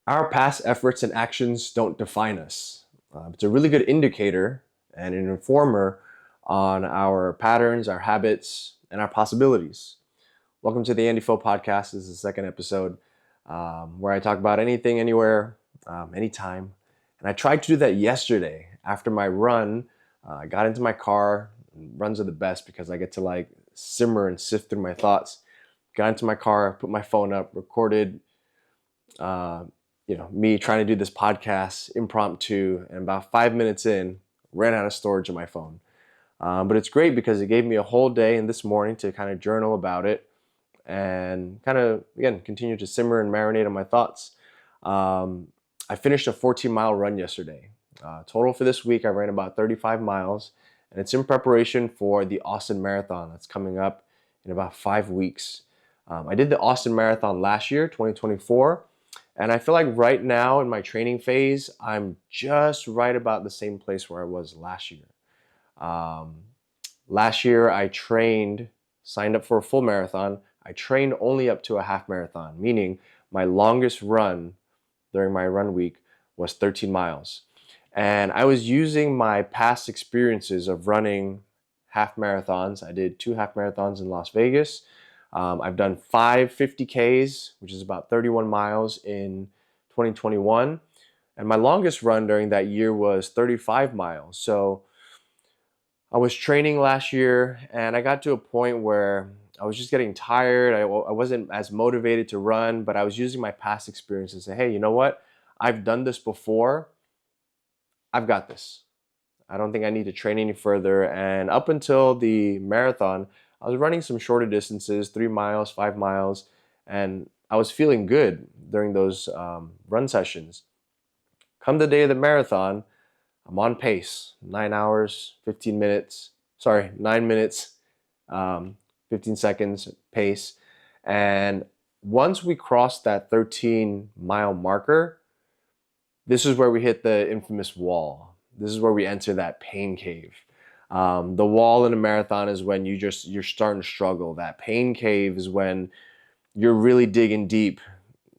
Our past efforts and actions don't define us. It's a really good indicator and an informer on our patterns, our habits, and our possibilities. Welcome to the Andy Pho Podcast. This is the second episode where I talk about anything, anywhere, anytime. And I tried to do that yesterday after my run. I got into my car. Runs are the best because I get to simmer and sift through my thoughts. Got into my car, put my phone up, recorded uh, me trying to do this podcast impromptu, and about 5 minutes in, ran out of storage on my phone. But it's great because it gave me a whole day and this morning to kind of journal about it and kind of, again, continue to simmer and marinate on my thoughts. I finished a 14-mile run yesterday. Total for this week, I ran about 35 miles, and it's in preparation for the Austin Marathon that's coming up in about 5 weeks. I did the Austin Marathon last year, 2024, and I feel like right now in my training phase, I'm just right about the same place where I was last year. Um, Last year, signed up for a full marathon. I trained only up to a half marathon, meaning my longest run during my run week was 13 miles. And I was using my past experiences of running half marathons. I did 2 half marathons in Las Vegas. I've done 5 50Ks, which is about 31 miles in 2021. And my longest run during that year was 35 miles. So I was training last year and I got to a point where I was just getting tired. I wasn't as motivated to run, but I was using my past experiences to say, hey, you know what? I've done this before. I've got this. I don't think I need to train any further. And up until the marathon, I was running some shorter distances, 3 miles, 5 miles, and I was feeling good during those run sessions. Come the day of the marathon, I'm on pace, 9 hours, 15 minutes, 9 minutes, 15 seconds pace. And once we crossed that 13-mile marker, this is where we hit the infamous wall. This is where we enter that pain cave. The wall in a marathon is when you're starting to struggle. That pain cave is when you're really digging deep.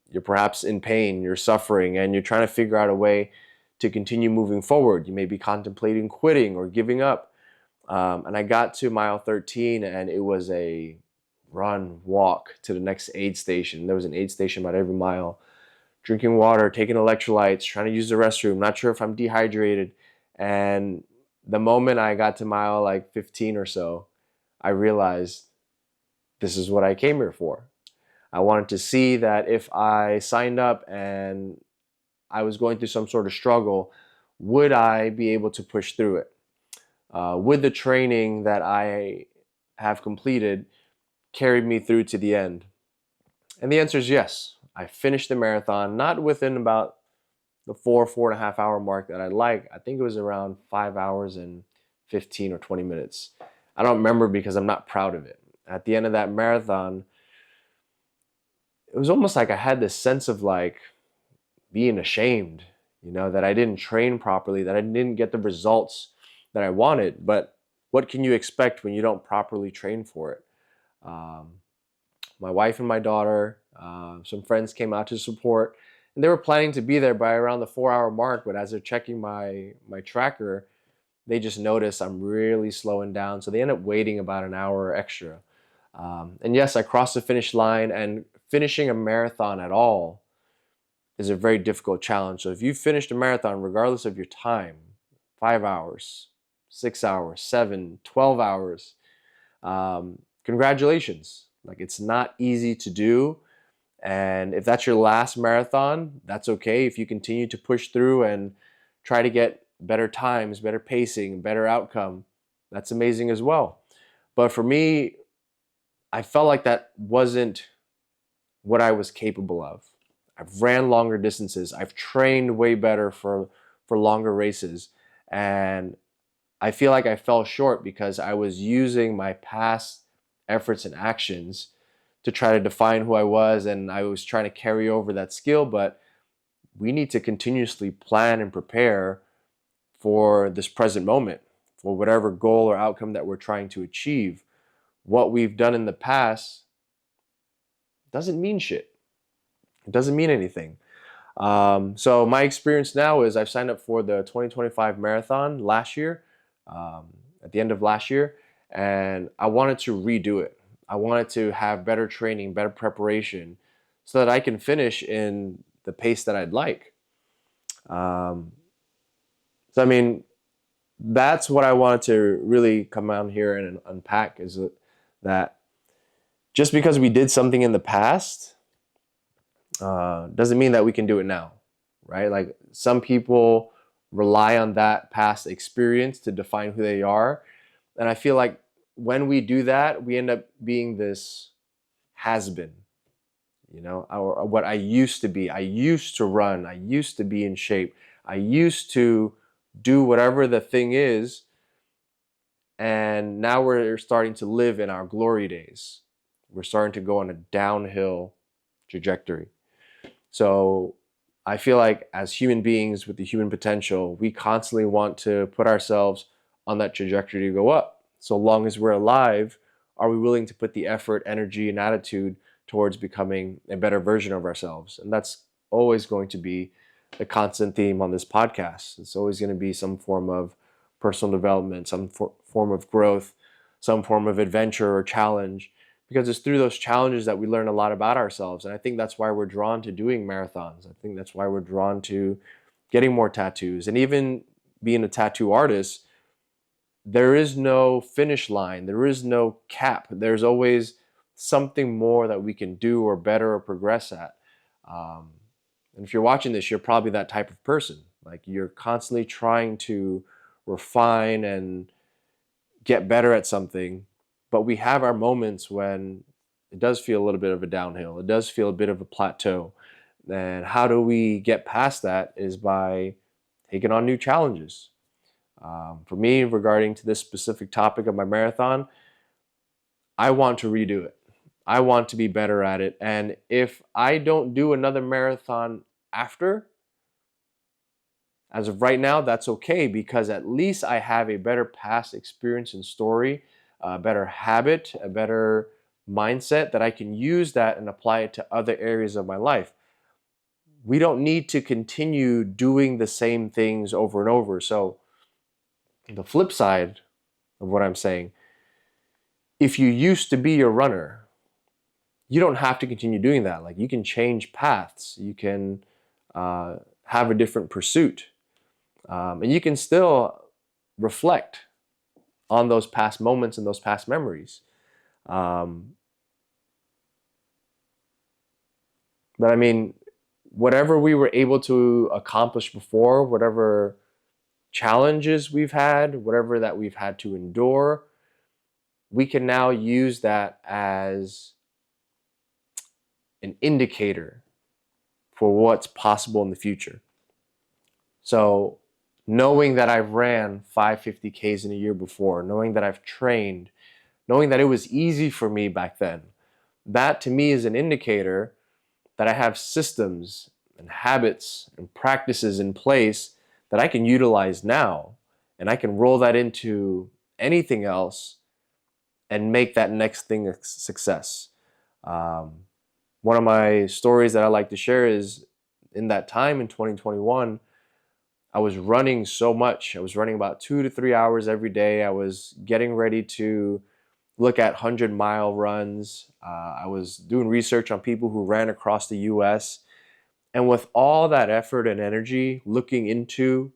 You're perhaps in pain, you're suffering, and you're trying to figure out a way to continue moving forward. You may be contemplating quitting or giving up. And I got to mile 13 and it was a run, walk to the next aid station. There was an aid station about every mile. Drinking water, taking electrolytes, trying to use the restroom, not sure if I'm dehydrated. And the moment I got to mile 15 or so, I realized this is what I came here for. I wanted to see that if I signed up and I was going through some sort of struggle, would I be able to push through it? Would the training that I have completed carry me through to the end? And the answer is yes. I finished the marathon, not within about the 4.5 hour mark that I'd like. I think it was around 5 hours and 15 or 20 minutes. I don't remember because I'm not proud of it. At the end of that marathon, it was almost like I had this sense of being ashamed, that I didn't train properly, that I didn't get the results that I wanted. But what can you expect when you don't properly train for it? My wife and my daughter, some friends came out to support, and they were planning to be there by around the 4 hour mark. But as they're checking my tracker, they just notice I'm really slowing down. So they end up waiting about an hour extra. And yes, I crossed the finish line, and finishing a marathon at all is a very difficult challenge. So if you finished a marathon, regardless of your time, 5 hours, 6 hours, 7, 12 hours, congratulations. It's not easy to do. And if that's your last marathon, that's okay. If you continue to push through and try to get better times, better pacing, better outcome, that's amazing as well. But for me, I felt like that wasn't what I was capable of. I've ran longer distances. I've trained way better for longer races. And I feel like I fell short because I was using my past efforts and actions to try to define who I was, and I was trying to carry over that skill. But we need to continuously plan and prepare for this present moment, for whatever goal or outcome that we're trying to achieve. What we've done in the past doesn't mean shit. It doesn't mean anything. So my experience now is I've signed up for the 2025 marathon last year, at the end of last year, and I wanted to redo it. I wanted to have better training, better preparation, so that I can finish in the pace that I'd like. Um, so I mean, that's what I wanted to really come out here and unpack is that just because we did something in the past doesn't mean that we can do it now, right? Like some people rely on that past experience to define who they are. And I feel like when we do that, we end up being this has been, or what I used to be. I used to run. I used to be in shape. I used to do whatever the thing is. And now we're starting to live in our glory days. We're starting to go on a downhill trajectory. So I feel like as human beings with the human potential, we constantly want to put ourselves on that trajectory to go up. So long as we're alive, are we willing to put the effort, energy, and attitude towards becoming a better version of ourselves? And that's always going to be the constant theme on this podcast. It's always going to be some form of personal development, some form of growth, some form of adventure or challenge, because it's through those challenges that we learn a lot about ourselves. And I think that's why we're drawn to doing marathons. I think that's why we're drawn to getting more tattoos. And even being a tattoo artist, there is no finish line. There is no cap. There's always something more that we can do or better or progress at. And if you're watching this, you're probably that type of person. Like you're constantly trying to refine and get better at something. But we have our moments when it does feel a little bit of a downhill. It does feel a bit of a plateau. And how do we get past that is by taking on new challenges. For me, regarding to this specific topic of my marathon, I want to redo it. I want to be better at it. And if I don't do another marathon after, as of right now, that's okay, because at least I have a better past experience and story, a better habit, a better mindset that I can use that and apply it to other areas of my life. We don't need to continue doing the same things over and over. So the flip side of what I'm saying, if you used to be a runner, you don't have to continue doing that. Like you can change paths. You can have a different pursuit. And you can still reflect on those past moments and those past memories. But I mean, whatever we were able to accomplish before, whatever challenges we've had, whatever that we've had to endure, we can now use that as an indicator for what's possible in the future. So knowing that I've ran 550Ks in a year before, knowing that I've trained, knowing that it was easy for me back then, that to me is an indicator that I have systems and habits and practices in place that I can utilize now, and I can roll that into anything else and make that next thing a success. One of my stories that I like to share is in that time in 2021, I was running so much. I was running about 2 to 3 hours every day. I was getting ready to look at 100-mile runs. I was doing research on people who ran across the US. And with all that effort and energy looking into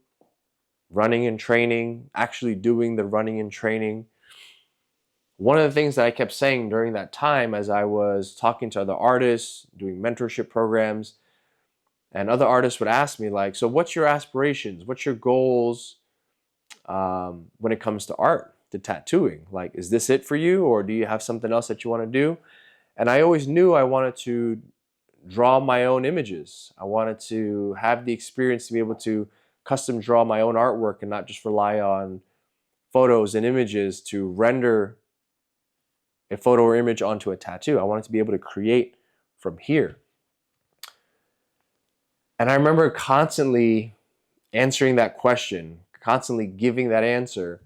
running and training, actually doing the running and training, one of the things that I kept saying during that time as I was talking to other artists, doing mentorship programs, and other artists would ask me like, so what's your aspirations? What's your goals when it comes to art, to tattooing? Like, is this it for you? Or do you have something else that you want to do? And I always knew I wanted to draw my own images. I wanted to have the experience to be able to custom draw my own artwork and not just rely on photos and images to render a photo or image onto a tattoo. I wanted to be able to create from here. And I remember constantly answering that question, constantly giving that answer.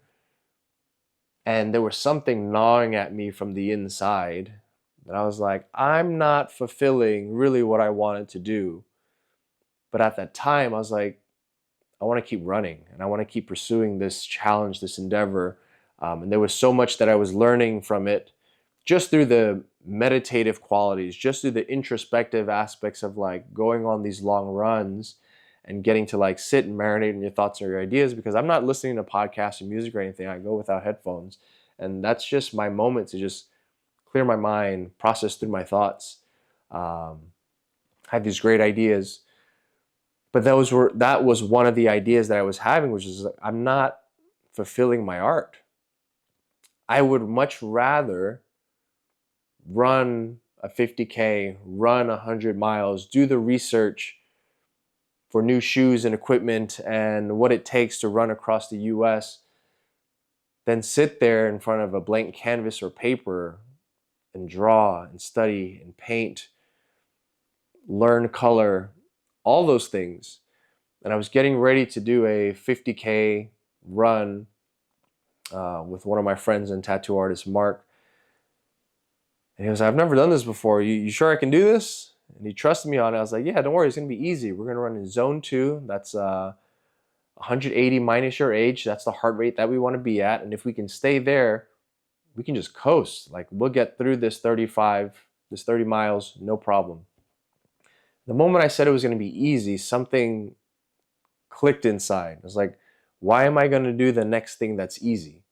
And there was something gnawing at me from the inside. And I was like, I'm not fulfilling really what I wanted to do But at that time, I was like, I want to keep running and I want to keep pursuing this challenge, this endeavor. And there was so much that I was learning from it just through the meditative qualities, just through the introspective aspects of like going on these long runs and getting to like sit and marinate in your thoughts or your ideas, because I'm not listening to podcasts or music or anything. I go without headphones. And that's just my moment to just clear my mind, process through my thoughts. I have these great ideas. But that was one of the ideas that I was having, which is like, I'm not fulfilling my art. I would much rather run a 50K, run 100 miles, do the research for new shoes and equipment and what it takes to run across the US, than sit there in front of a blank canvas or paper and draw and study and paint, learn color, all those things. And I was getting ready to do a 50K run with one of my friends and tattoo artist, Mark. And he was like, I've never done this before. You sure I can do this? And he trusted me on it. I was like, yeah, don't worry. It's going to be easy. We're going to run in zone 2. That's 180 minus your age. That's the heart rate that we want to be at. And if we can stay there, we can just coast. Like, we'll get through this 30 miles, no problem. The moment I said it was going to be easy, something clicked inside. I was like, why am I going to do the next thing that's easy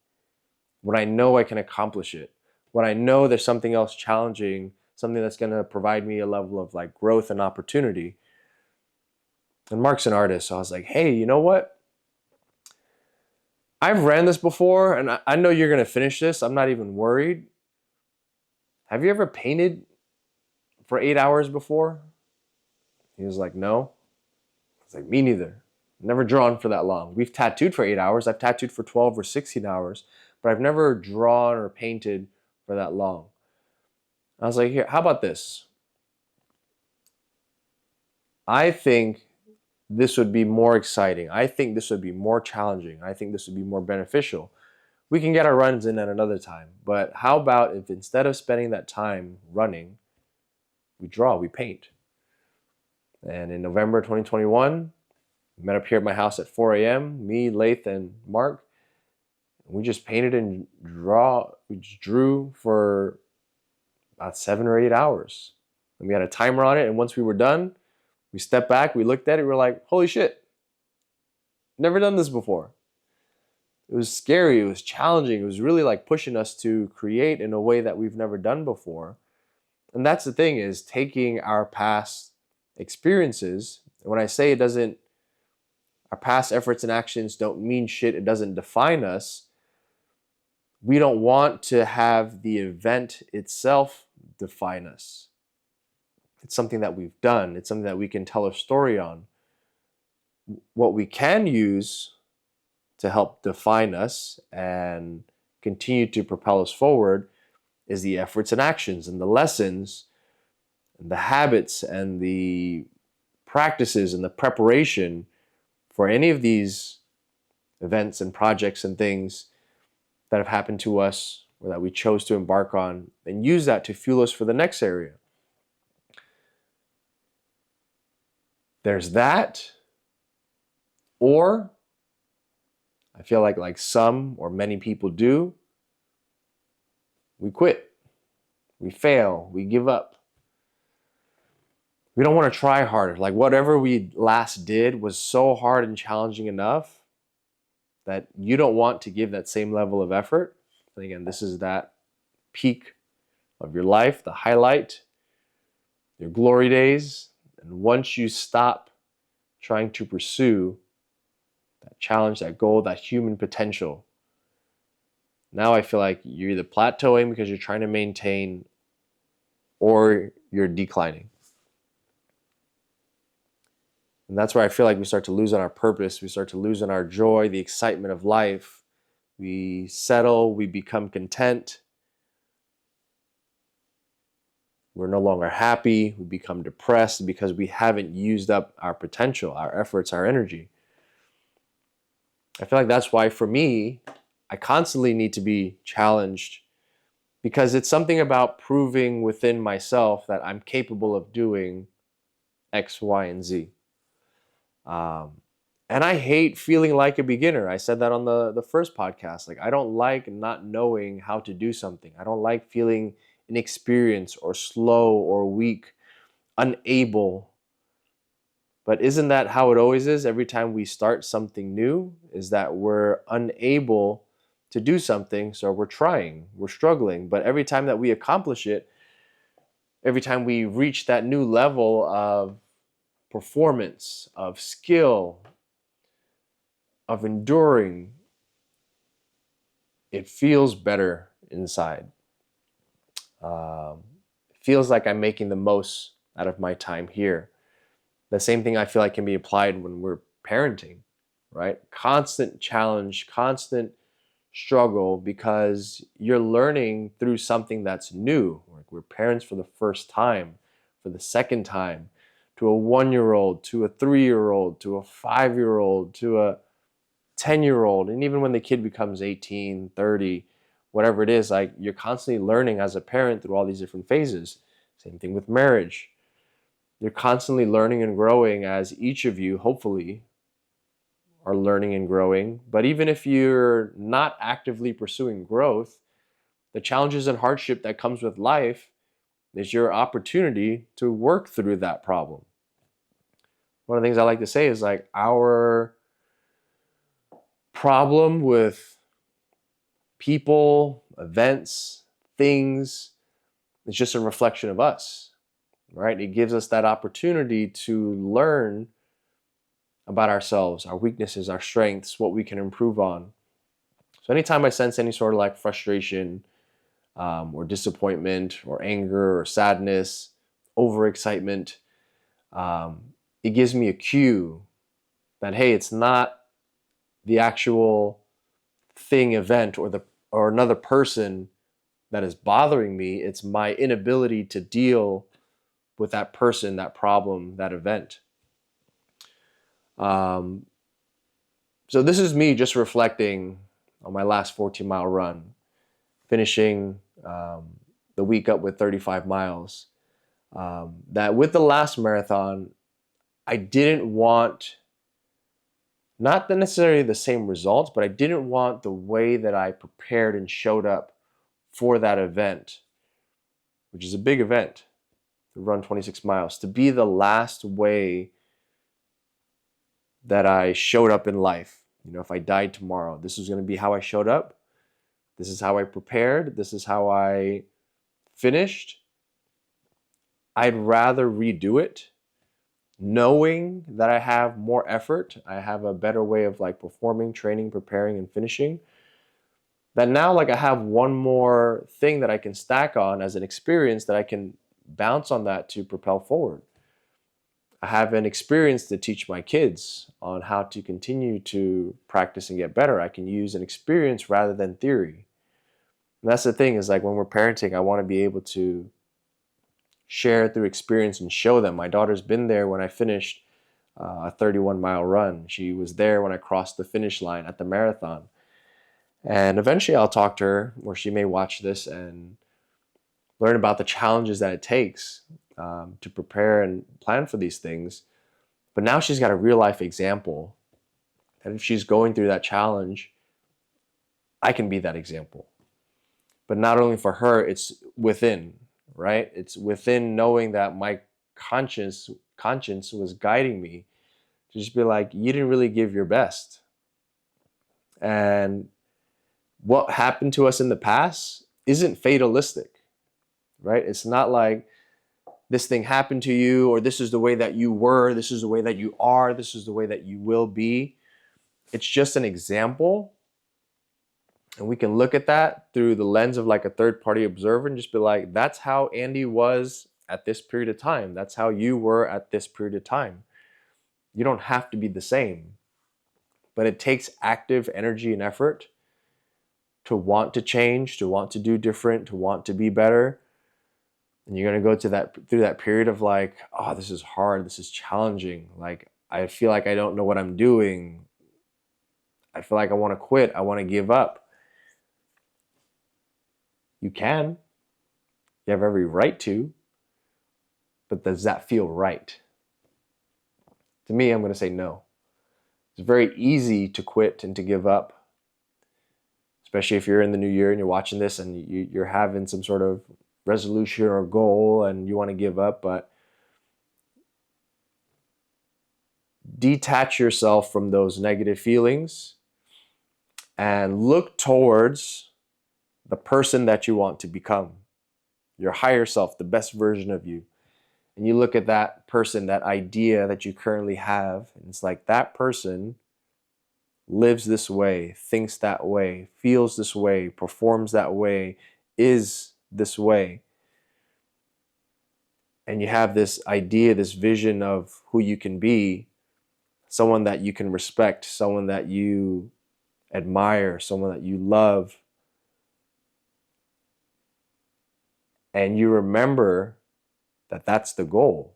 when I know I can accomplish it? When I know there's something else challenging, something that's going to provide me a level of like growth and opportunity. And Mark's an artist, so I was like, hey, you know what? I've ran this before, and I know you're going to finish this. I'm not even worried. Have you ever painted for 8 hours before? He was like, no. I was like, me neither. Never drawn for that long. We've tattooed for 8 hours. I've tattooed for 12 or 16 hours, but I've never drawn or painted for that long. I was like, here, how about this? I think this would be more exciting. I think this would be more challenging. I think this would be more beneficial. We can get our runs in at another time, but how about if instead of spending that time running, we draw, we paint? And in November 2021, we met up here at my house at 4 a.m., me, Laith, and Mark. We just painted and we just drew for about 7 or 8 hours. And we had a timer on it, and once we were done, we stepped back, we looked at it, we were like, holy shit, never done this before. It was scary, it was challenging, it was really like pushing us to create in a way that we've never done before. And that's the thing, is taking our past experiences, and when I say our past efforts and actions don't mean shit, it doesn't define us, we don't want to have the event itself define us. It's something that we've done. It's something that we can tell a story on. What we can use to help define us and continue to propel us forward is the efforts and actions and the lessons and the habits and the practices and the preparation for any of these events and projects and things that have happened to us or that we chose to embark on, and use that to fuel us for the next area. There's that, or I feel like some or many people do, we quit, we fail, we give up. We don't want to try harder. Like whatever we last did was so hard and challenging enough that you don't want to give that same level of effort. And again, this is that peak of your life, the highlight, your glory days. And once you stop trying to pursue that challenge, that goal, that human potential, now I feel like you're either plateauing because you're trying to maintain, or you're declining. And that's where I feel like we start to lose on our purpose. We start to lose on our joy, the excitement of life. We settle, we become content. We're no longer happy. We become depressed because we haven't used up our potential, our efforts, our energy. I feel like that's why for me, I constantly need to be challenged, because it's something about proving within myself that I'm capable of doing X, Y, and Z. Um, and I hate feeling like a beginner. I said that on the first podcast. Like, I don't like not knowing how to do something. I don't like feeling inexperienced or slow or weak, unable. But isn't that how it always is? Every time we start something new, is that we're unable to do something, so we're trying, we're struggling. But every time that we accomplish it, every time we reach that new level of performance, of skill, of enduring, it feels better inside. It feels like I'm making the most out of my time here. The same thing I feel like can be applied when we're parenting, right? Constant challenge, constant struggle, because you're learning through something that's new. Like, we're parents for the first time, for the second time, to a 1-year-old, to a 3-year-old, to a 5-year-old, to a 10-year-old. And even when the kid becomes 18, 30, whatever it is, like, you're constantly learning as a parent through all these different phases. Same thing with marriage. You're constantly learning and growing, as each of you, hopefully, are learning and growing. But even if you're not actively pursuing growth, the challenges and hardship that comes with life is your opportunity to work through that problem. One of the things I like to say is, like, our problem with people, events, things, is just a reflection of us, right? It gives us that opportunity to learn about ourselves, our weaknesses, our strengths, what we can improve on. So anytime I sense any sort of like frustration, or disappointment or anger or sadness, overexcitement, it gives me a cue that, hey, it's not the actual thing, event, or another person that is bothering me. It's my inability to deal with that person, that problem, that event. So this is me just reflecting on my last 14-mile run, finishing the week up with 35 miles. That with the last marathon, I didn't want, not necessarily the same results, but I didn't want the way that I prepared and showed up for that event, which is a big event, to run 26 miles, to be the last way that I showed up in life. You know, if I died tomorrow, this was going to be how I showed up. This is how I prepared. This is how I finished. I'd rather redo it, knowing that I have more effort, I have a better way of like performing, training, preparing, and finishing. That now, like, I have one more thing that I can stack on as an experience that I can bounce on that to propel forward. I have an experience to teach my kids on how to continue to practice and get better. I can use an experience rather than theory. And that's the thing, is like, when we're parenting, I want to be able to share through experience and show them. My daughter's been there when I finished a 31-mile run. She was there when I crossed the finish line at the marathon. And eventually I'll talk to her, or she may watch this and learn about the challenges that it takes to prepare and plan for these things. But now she's got a real life example that if she's going through that challenge, I can be that example. But not only for her, it's within, right? It's within, knowing that my conscience was guiding me to just be like, you didn't really give your best. And what happened to us in the past isn't fatalistic, right? It's not like this thing happened to you, or this is the way that you were, this is the way that you are, this is the way that you will be. It's just an example. And we can look at that through the lens of like a third party observer and just be like, that's how Andy was at this period of time. That's how you were at this period of time. You don't have to be the same, but it takes active energy and effort to want to change, to want to do different, to want to be better. And you're going to go through that period of like, oh, this is hard, this is challenging. Like, I feel like I don't know what I'm doing. I feel like I want to quit. I want to give up. You can. You have every right to. But does that feel right? To me, I'm going to say no. It's very easy to quit and to give up, especially if you're in the new year and you're watching this and you're having some sort of resolution or goal and you want to give up, but detach yourself from those negative feelings and look towards the person that you want to become, your higher self, the best version of you. And you look at that person, that idea that you currently have, and it's like that person lives this way, thinks that way, feels this way, performs that way, is this way. And you have this idea, this vision of who you can be, someone that you can respect, someone that you admire, someone that you love. And you remember that that's the goal,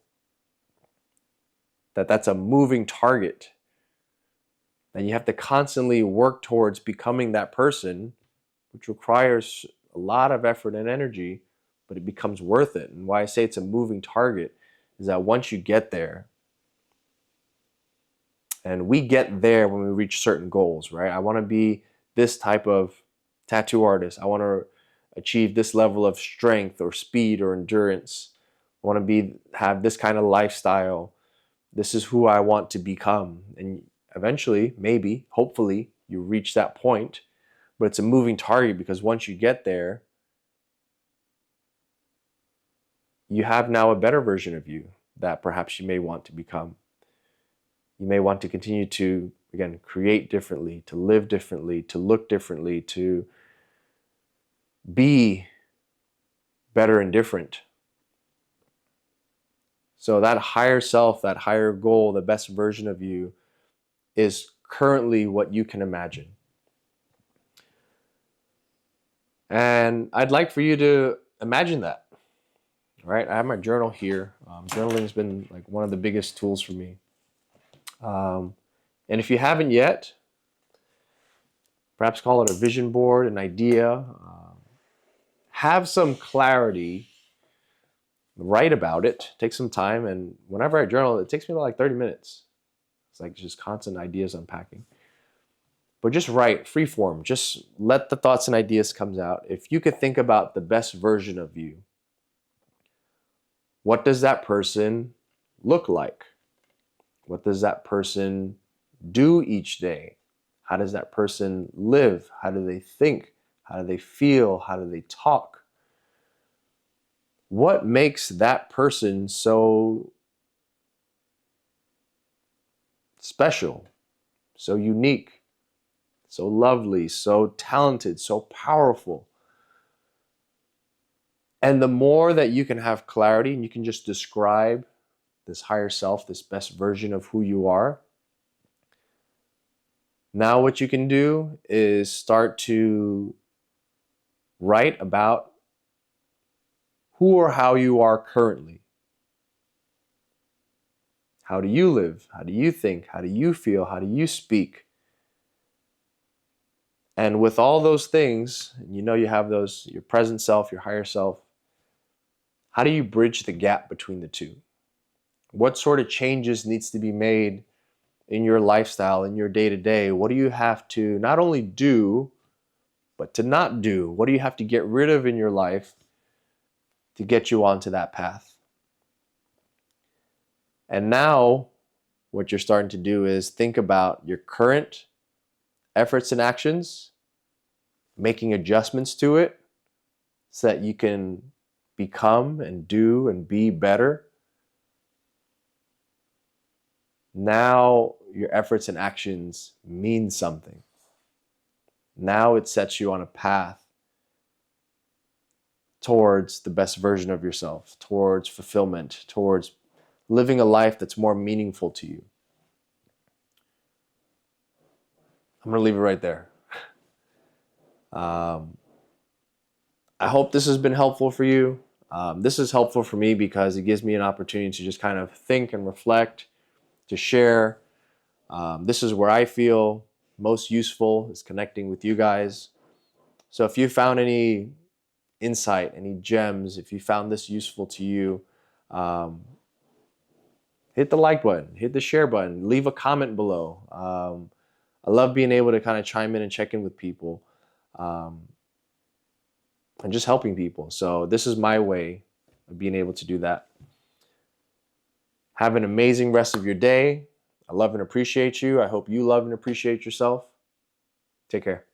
that that's a moving target, and you have to constantly work towards becoming that person, which requires a lot of effort and energy, but it becomes worth it. And why I say it's a moving target is that once you get there, and we get there when we reach certain goals, right? I want to be this type of tattoo artist. I want to achieve this level of strength or speed or endurance. I want to have this kind of lifestyle. This is who I want to become. And eventually, maybe, hopefully, you reach that point. But it's a moving target because once you get there, you have now a better version of you that perhaps you may want to become. You may want to continue to, again, create differently, to live differently, to look differently, to be better and different. So that higher self, that higher goal, the best version of you is currently what you can imagine. And I'd like for you to imagine that, right? I have my journal here. Journaling has been like one of the biggest tools for me. And if you haven't yet, perhaps call it a vision board, an idea. Have some clarity, write about it, take some time. And whenever I journal, it takes me about like 30 minutes. It's like just constant ideas unpacking. But just write, free form, just let the thoughts and ideas come out. If you could think about the best version of you, what does that person look like? What does that person do each day? How does that person live? How do they think? How do they feel? How do they talk? What makes that person so special, so unique, so lovely, so talented, so powerful? And the more that you can have clarity and you can just describe this higher self, this best version of who you are, now what you can do is start to write about who or how you are currently. How do you live? How do you think? How do you feel? How do you speak? And with all those things, you know you have those, your present self, your higher self, how do you bridge the gap between the two? What sort of changes needs to be made in your lifestyle, in your day-to-day? What do you have to not only do, but to not do? What do you have to get rid of in your life to get you onto that path? And now what you're starting to do is think about your current efforts and actions, making adjustments to it so that you can become and do and be better. Now your efforts and actions mean something. Now it sets you on a path towards the best version of yourself, towards fulfillment, towards living a life that's more meaningful to you. I'm going to leave it right there. I hope this has been helpful for you. This is helpful for me because it gives me an opportunity to just kind of think and reflect, to share. This is where I feel most useful, is connecting with you guys. So if you found any insight, any gems, if you found this useful to you, hit the like button, hit the share button, leave a comment below. I love being able to kind of chime in and check in with people, and just helping people. So this is my way of being able to do that. Have an amazing rest of your day. I love and appreciate you. I hope you love and appreciate yourself. Take care.